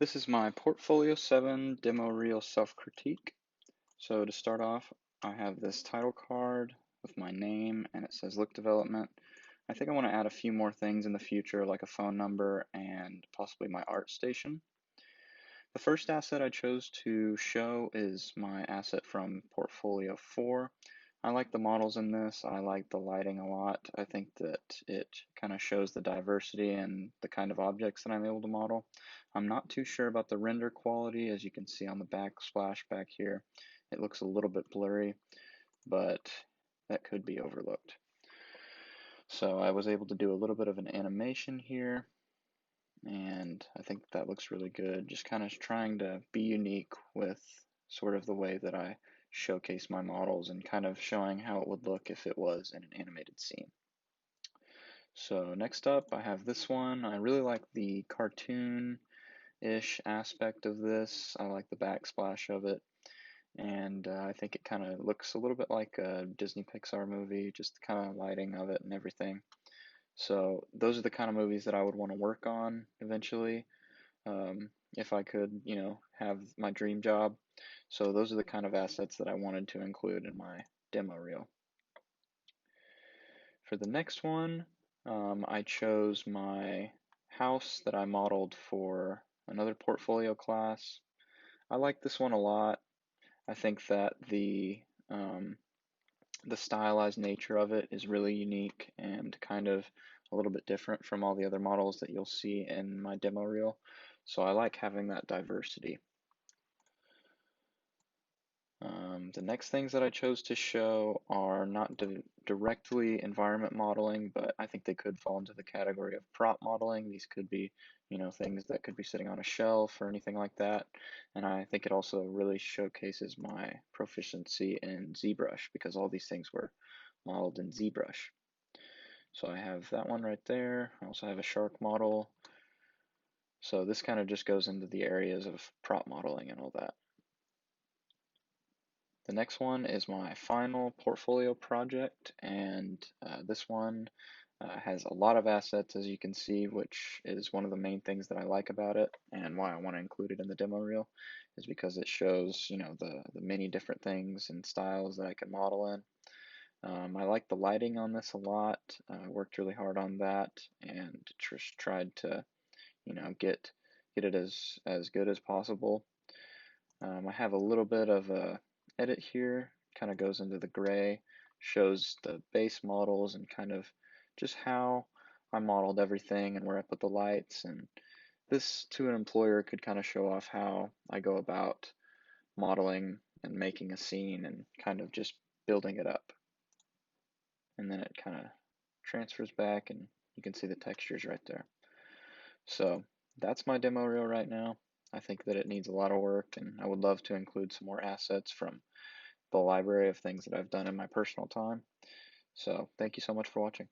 This is my Portfolio 7 demo reel self-critique. So to start off, I have this title card with my name and it says Look Development. I think I want to add a few more things in the future, like a phone number and possibly my art station. The first asset I chose to show is my asset from Portfolio 4. I like the models in this. I like the lighting a lot. I think that it kind of shows the diversity and the kind of objects that I'm able to model. I'm not too sure about the render quality. As you can see on the backsplash back here, it looks a little bit blurry, but that could be overlooked. So I was able to do a little bit of an animation here, and I think that looks really good. Just kind of trying to be unique with sort of the way that I showcase my models and kind of showing how it would look if it was in an animated scene. So next up, I have this one. I really like the cartoon-ish aspect of this. I like the backsplash of it, and I think it kind of looks a little bit like a Disney Pixar movie, just the kind of lighting of it and everything. So those are the kind of movies that I would want to work on eventually, if I could, have my dream job. So those are the kind of assets that I wanted to include in my demo reel. For the next one, I chose my house that I modeled for another portfolio class. I like this one a lot. I think that the stylized nature of it is really unique and kind of a little bit different from all the other models that you'll see in my demo reel. So I like having that diversity. The next things that I chose to show are not directly environment modeling, but I think they could fall into the category of prop modeling. These could be, things that could be sitting on a shelf or anything like that. And I think it also really showcases my proficiency in ZBrush because all these things were modeled in ZBrush. So I have that one right there. I also have a shark model. So this kind of just goes into the areas of prop modeling and all that. The next one is my final portfolio project, and this one has a lot of assets, as you can see, which is one of the main things that I like about it, and why I want to include it in the demo reel, is because it shows, the many different things and styles that I can model in. I like the lighting on this a lot. I worked really hard on that, and just tried to, get it as good as possible. I have a little bit of a edit here, kind of goes into the gray, shows the base models and kind of just how I modeled everything and where I put the lights. And this to an employer could kind of show off how I go about modeling and making a scene and kind of just building it up. And then it kind of transfers back and you can see the textures right there. So that's my demo reel right now. I think that it needs a lot of work, and I would love to include some more assets from the library of things that I've done in my personal time. So thank you so much for watching.